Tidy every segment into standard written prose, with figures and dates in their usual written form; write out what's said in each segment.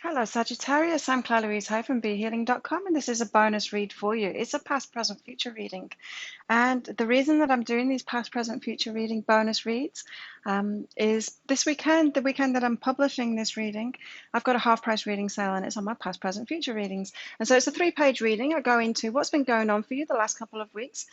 Hello, Sagittarius. I'm Claire Louise Hay from BeHealing.com, and this is a bonus read for you. It's a past, present, future reading. And the reason that I'm doing these past, present, future reading bonus reads is this weekend, the weekend that I'm publishing this reading, I've got a half price reading sale and it's on my past, present, future readings. And so it's a 3-page reading. I go into what's been going on for you the last couple of weeks,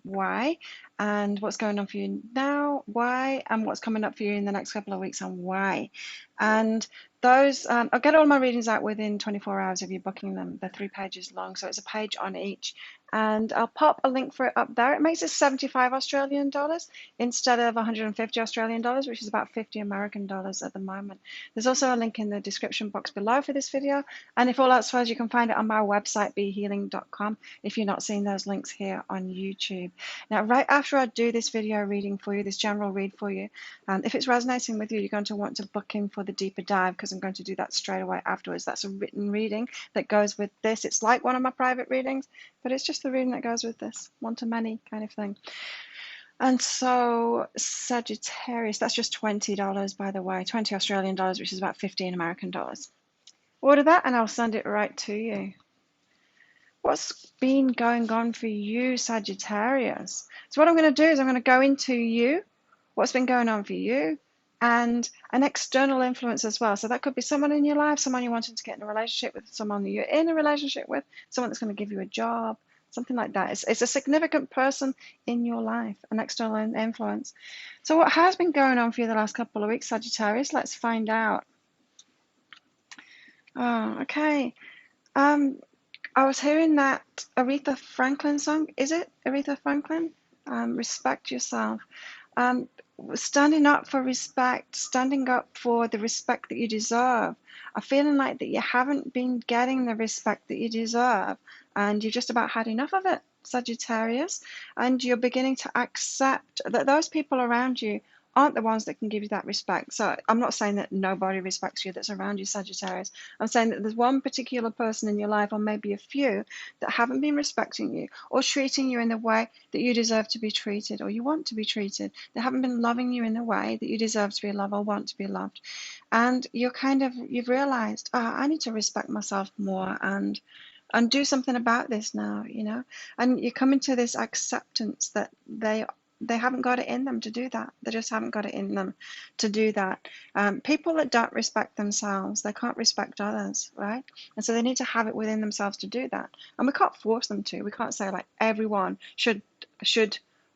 why, and what's going on for you now, why, and what's coming up for you in the next couple of weeks and why. And those, I'll get all my readings out within 24 hours of you booking them. They're 3 pages long, so it's a page on each. And I'll pop a link for it up there. It makes it 75 Australian dollars instead of 150 Australian dollars, which is about 50 American dollars at the moment. There's also a link in the description box below for this video. And if all else fails, you can find it on my website, behealing.com, if you're not seeing those links here on YouTube. Now, right after I do this video reading for you, this general read for you, if it's resonating with you, you're going to want to book in for the deeper dive because I'm going to do that straight away afterwards. That's a written reading that goes with this. It's like one of my private readings, but it's just the reading that goes with this, one to many kind of thing. And so Sagittarius, that's just $20, by the way, 20 Australian dollars, which is about 15 American dollars. Order that and I'll send it right to you. What's been going on for you, Sagittarius? So what I'm going to do is I'm going to go into you, what's been going on for you, and an external influence as well. So that could be someone in your life, someone you wanted to get in a relationship with, someone you're in a relationship with, someone that's going to give you a job, something like that. It's a significant person in your life, an external influence. So what has been going on for you the last couple of weeks, Sagittarius? Let's find out. Oh, okay. I was hearing that Aretha Franklin song. Is it Aretha Franklin? Respect yourself. Standing up for respect, standing up for the respect that you deserve. I'm feeling like that you haven't been getting the respect that you deserve, and you've just about had enough of it, Sagittarius, and you're beginning to accept that those people around you aren't the ones that can give you that respect. So I'm not saying that nobody respects you that's around you, Sagittarius. I'm saying that there's one particular person in your life, or maybe a few, that haven't been respecting you or treating you in the way that you deserve to be treated or you want to be treated. They haven't been loving you in the way that you deserve to be loved or want to be loved. And you've realized, oh, I need to respect myself more and do something about this now, and you come into this acceptance that they haven't got it in them to do that. They just haven't got it in them to do that. People that don't respect themselves, they can't respect others, right? And so they need to have it within themselves to do that. And we can't force them to. We can't say like everyone should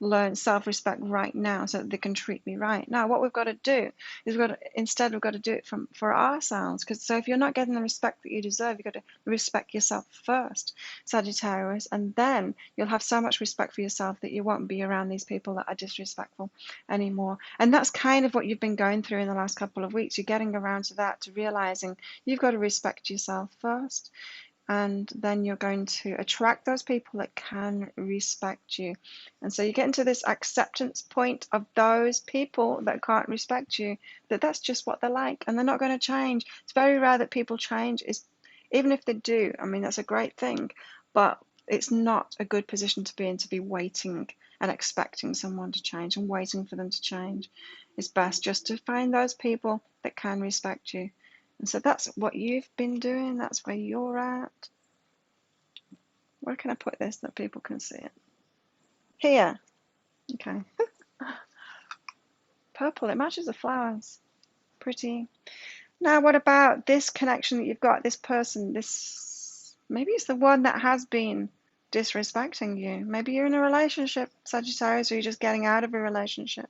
learn self-respect right now so that they can treat me right. No, what we've got to do is we've got to do it for ourselves. Because so if you're not getting the respect that you deserve, you've got to respect yourself first, Sagittarius, and then you'll have so much respect for yourself that you won't be around these people that are disrespectful anymore. And that's kind of what you've been going through in the last couple of weeks. You're getting around to that, to realizing you've got to respect yourself first. And then you're going to attract those people that can respect you. And so you get into this acceptance point of those people that can't respect you, that's just what they're like, and they're not going to change. It's very rare that people change. Even if they do, I mean, that's a great thing, but it's not a good position to be in, to be waiting and expecting someone to change and waiting for them to change. It's best just to find those people that can respect you. And so that's what you've been doing. That's where you're at. Where can I put this that people can see it? Here. Okay. Purple. It matches the flowers. Pretty. Now, what about this connection that you've got? This person. Maybe it's the one that has been disrespecting you. Maybe you're in a relationship, Sagittarius, or you're just getting out of a relationship.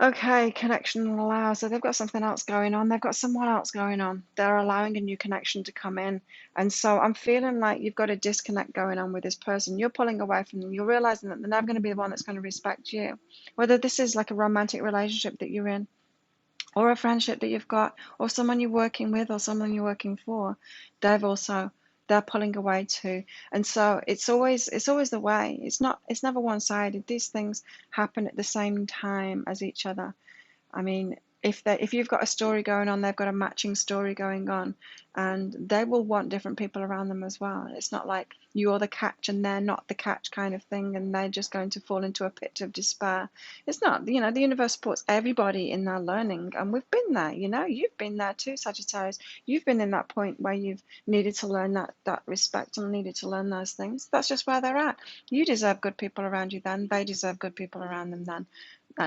Okay, connection allow. So they've got something else going on. They've got someone else going on. They're allowing a new connection to come in. And so I'm feeling like you've got a disconnect going on with this person. You're pulling away from them. You're realizing that they're never going to be the one that's going to respect you. Whether this is like a romantic relationship that you're in, or a friendship that you've got, or someone you're working with, or someone you're working for, they're pulling away too. And so it's always the way. It's never one-sided. These things happen at the same time as each other. I mean, if you've got a story going on, they've got a matching story going on, and they will want different people around them as well. It's not like you're the catch and they're not the catch kind of thing, and they're just going to fall into a pit of despair. It's not, the universe supports everybody in their learning, and we've been there, you've been there too, Sagittarius. You've been in that point where you've needed to learn that respect and needed to learn those things. That's just where they're at. You deserve good people around you then. They deserve good people around them then,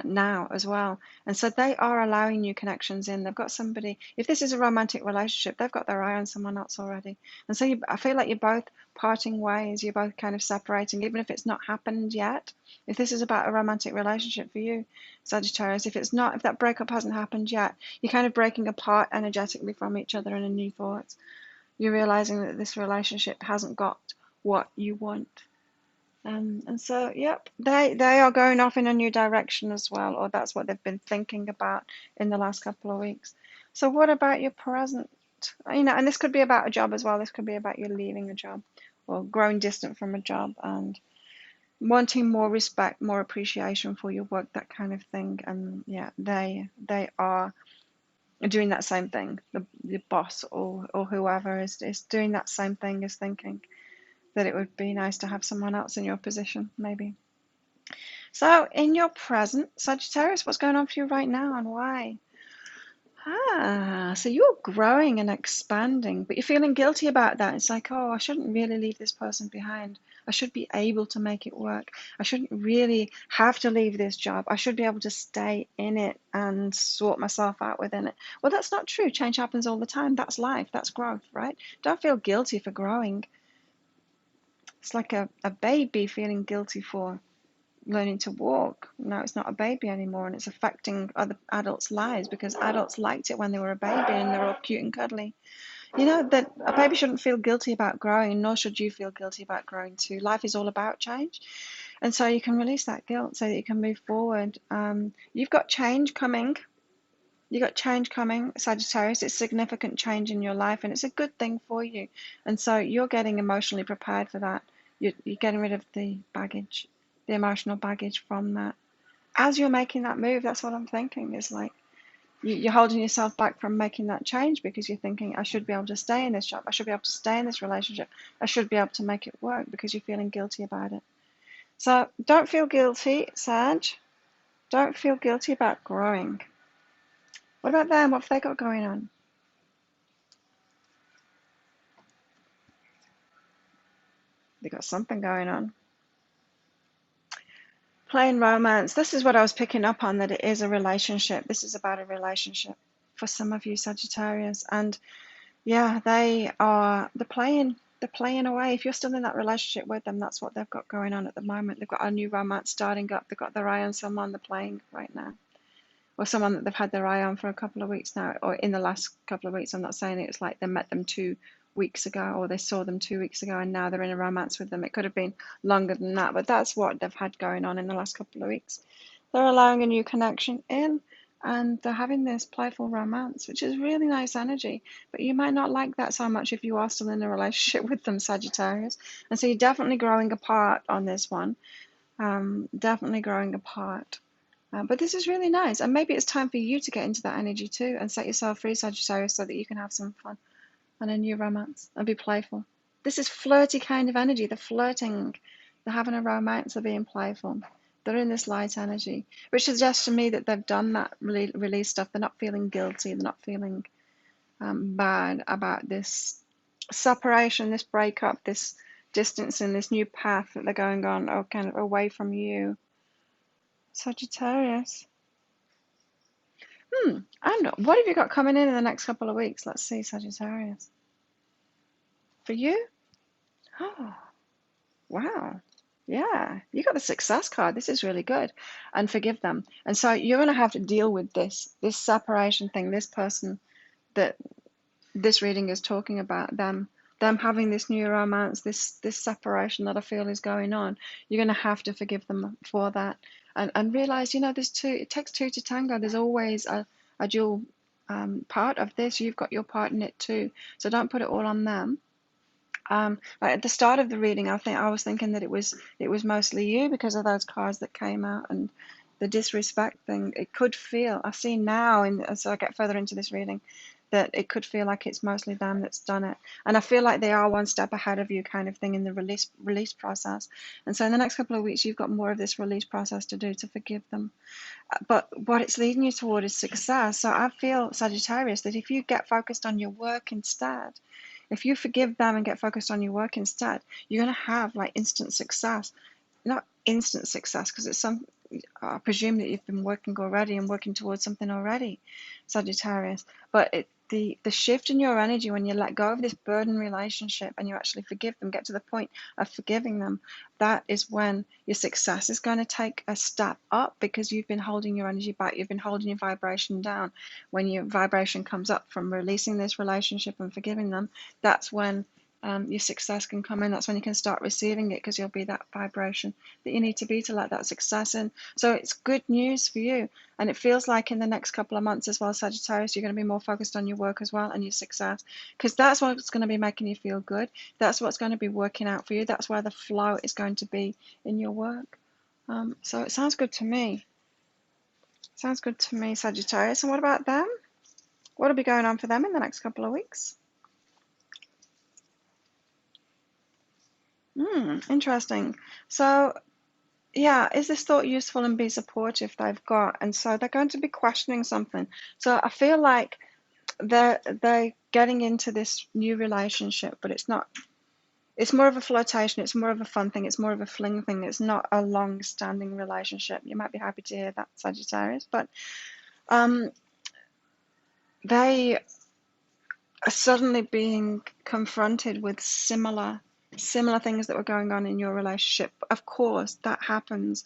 now as well. And so they are allowing new connections in. They've got somebody, if this is a romantic relationship, they've got their eye on someone else already. And so I feel like you're both parting ways, you're both kind of separating, even if it's not happened yet. If this is about a romantic relationship for you, Sagittarius, if that breakup hasn't happened yet, you're kind of breaking apart energetically from each other in a new thoughts. You're realizing that this relationship hasn't got what you want. And so, yep, they are going off in a new direction as well, or that's what they've been thinking about in the last couple of weeks. So what about your present? And this could be about a job as well. This could be about you leaving a job or growing distant from a job and wanting more respect, more appreciation for your work, that kind of thing. And yeah, they are doing that same thing. The boss or whoever is doing that same thing, is thinking that it would be nice to have someone else in your position, maybe. So, in your present, Sagittarius, what's going on for you right now and why? So you're growing and expanding, but you're feeling guilty about that. It's like, oh, I shouldn't really leave this person behind. I should be able to make it work. I shouldn't really have to leave this job. I should be able to stay in it and sort myself out within it. Well, that's not true. Change happens all the time. That's life. That's growth, right? Don't feel guilty for growing. It's like a baby feeling guilty for learning to walk. Now it's not a baby anymore, and it's affecting other adults' lives because adults liked it when they were a baby and they're all cute and cuddly. You know that a baby shouldn't feel guilty about growing, nor should you feel guilty about growing too. Life is all about change, and so you can release that guilt so that you can move forward. You've got change coming. You got change coming, Sagittarius. It's significant change in your life, and it's a good thing for you. And so you're getting emotionally prepared for that. You're getting rid of the baggage, the emotional baggage from that. As you're making that move, that's what I'm thinking. Is like you're holding yourself back from making that change because you're thinking, I should be able to stay in this job. I should be able to stay in this relationship. I should be able to make it work because you're feeling guilty about it. So don't feel guilty, Sag. Don't feel guilty about growing. What about them? What have they got going on? They got something going on. Plain romance. This is what I was picking up on, that it is a relationship. This is about a relationship for some of you Sagittarius. And yeah, they're playing away. If you're still in that relationship with them, that's what they've got going on at the moment. They've got a new romance starting up. They've got their eye on someone they're playing right now. Or someone that they've had their eye on for a couple of weeks now, or in the last couple of weeks. I'm not saying it's like they met them 2 weeks ago, or they saw them 2 weeks ago, and now they're in a romance with them. It could have been longer than that, but that's what they've had going on in the last couple of weeks. They're allowing a new connection in, and they're having this playful romance, which is really nice energy. But you might not like that so much if you are still in a relationship with them, Sagittarius. And so you're definitely growing apart on this one. Definitely growing apart. But this is really nice, and maybe it's time for you to get into that energy too and set yourself free, Sagittarius, so that you can have some fun and a new romance and be playful. This is flirty kind of energy. They're flirting, they're having a romance, they're being playful. They're in this light energy, which suggests to me that they've done that release stuff. They're not feeling guilty. They're not feeling bad about this separation, this breakup, this distancing, this new path that they're going on, or kind of away from you, Sagittarius. I don't know. What have you got coming in the next couple of weeks? Let's see, Sagittarius. For you? Oh, wow. Yeah, you got the success card. This is really good. And forgive them. And so you're going to have to deal with this separation thing, this person that this reading is talking about, them having this new romance, this separation that I feel is going on. You're going to have to forgive them for that, and realize, there's two. It takes two to tango. There's always a dual part of this. You've got your part in it too. So don't put it all on them. Like at the start of the reading, I was thinking that it was mostly you because of those cards that came out, and the disrespect thing, it could feel, I see now, as I get further into this reading, that it could feel like it's mostly them that's done it. And I feel like they are one step ahead of you kind of thing in the release process. And so in the next couple of weeks, you've got more of this release process to do to forgive them. But what it's leading you toward is success. So I feel, Sagittarius, that if you get focused on your work instead, if you forgive them and get focused on your work instead, you're going to have like instant success. Not instant success, because it's some, I presume that you've been working already and working towards something already, Sagittarius. But the shift in your energy when you let go of this burden relationship and you actually forgive them, get to the point of forgiving them, that is when your success is going to take a step up, because you've been holding your energy back, you've been holding your vibration down. When your vibration comes up from releasing this relationship and forgiving them, that's when your success can come in. That's when you can start receiving it, because you'll be that vibration that you need to be to let that success in. So it's good news for you. And it feels like in the next couple of months as well, Sagittarius, you're going to be more focused on your work as well and your success, because that's what's going to be making you feel good. That's what's going to be working out for you. That's where the flow is going to be in your work. So it sounds good to me. Sounds good to me, Sagittarius. And what about them? What'll be going on for them in the next couple of weeks? Interesting. So, yeah, is this thought useful, and be supportive they've got? And so they're going to be questioning something. So I feel like they're getting into this new relationship, but it's not, it's more of a flirtation, it's more of a fun thing, it's more of a fling thing, it's not a long-standing relationship. You might be happy to hear that, Sagittarius, but they are suddenly being confronted with similar things that were going on in your relationship. Of course, that happens.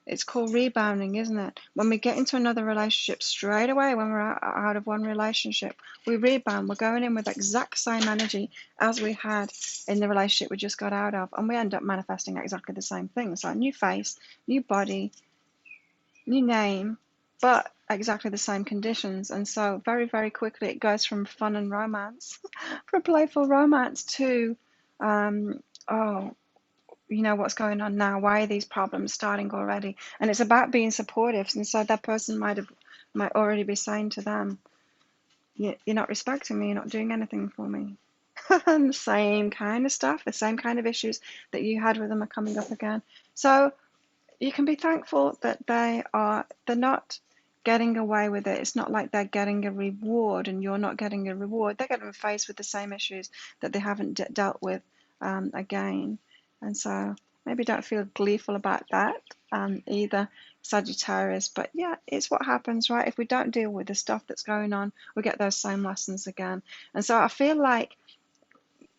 It's called rebounding, isn't it? When we get into another relationship, straight away, when we're out of one relationship, we rebound. We're going in with the exact same energy as we had in the relationship we just got out of, and we end up manifesting exactly the same thing. So new face, new body, new name, but exactly the same conditions. And so very, very quickly it goes from fun and romance, from playful romance to, oh, you know, what's going on now? Why are these problems starting already? And it's about being supportive. And so that person might already be saying to them, you're not respecting me, you're not doing anything for me. And the same kind of stuff, the same kind of issues that you had with them are coming up again. So you can be thankful that they're not getting away with it. It's not like they're getting a reward and you're not getting a reward. They're getting faced with the same issues that they haven't dealt with again. And so maybe don't feel gleeful about that either, Sagittarius. But yeah, it's what happens, right? If we don't deal with the stuff that's going on, we get those same lessons again. And so I feel like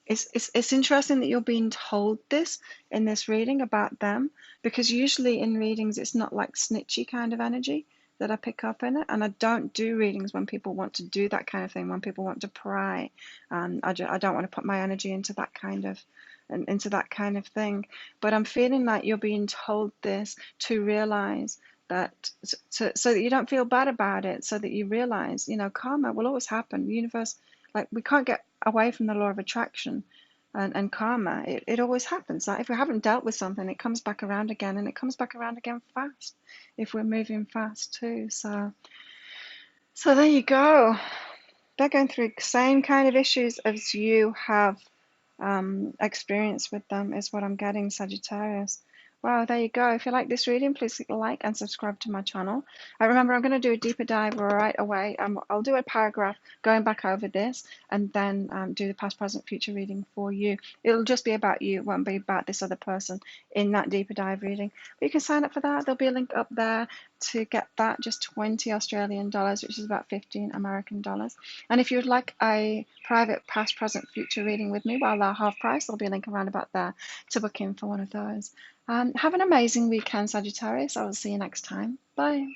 it's interesting that you're being told this in this reading about them, because usually in readings it's not like snitchy kind of energy that I pick up in it, and I don't do readings when people want to do that kind of thing, when people want to pry. I don't want to put my energy into that kind of thing. But I'm feeling like you're being told this to realize that, so that you don't feel bad about it, so that you realize, karma will always happen. The universe, like, we can't get away from the law of attraction and karma. It always happens. Like, if we haven't dealt with something, it comes back around again, and it comes back around again fast if we're moving fast too. So there you go. They're going through the same kind of issues as you have experience with them, is what I'm getting, Sagittarius. Wow, there you go. If you like this reading, please click like and subscribe to my channel. Remember, I'm going to do a deeper dive right away. I'll do a paragraph going back over this, and then do the past, present, future reading for you. It'll just be about you. It won't be about this other person in that deeper dive reading. But you can sign up for that. There'll be a link up there to get that, just 20 Australian dollars, which is about 15 American dollars. And if you'd like a private past, present, future reading with me while they're half price, there'll be a link around about there to book in for one of those. Have an amazing weekend, Sagittarius. I will see you next time. Bye.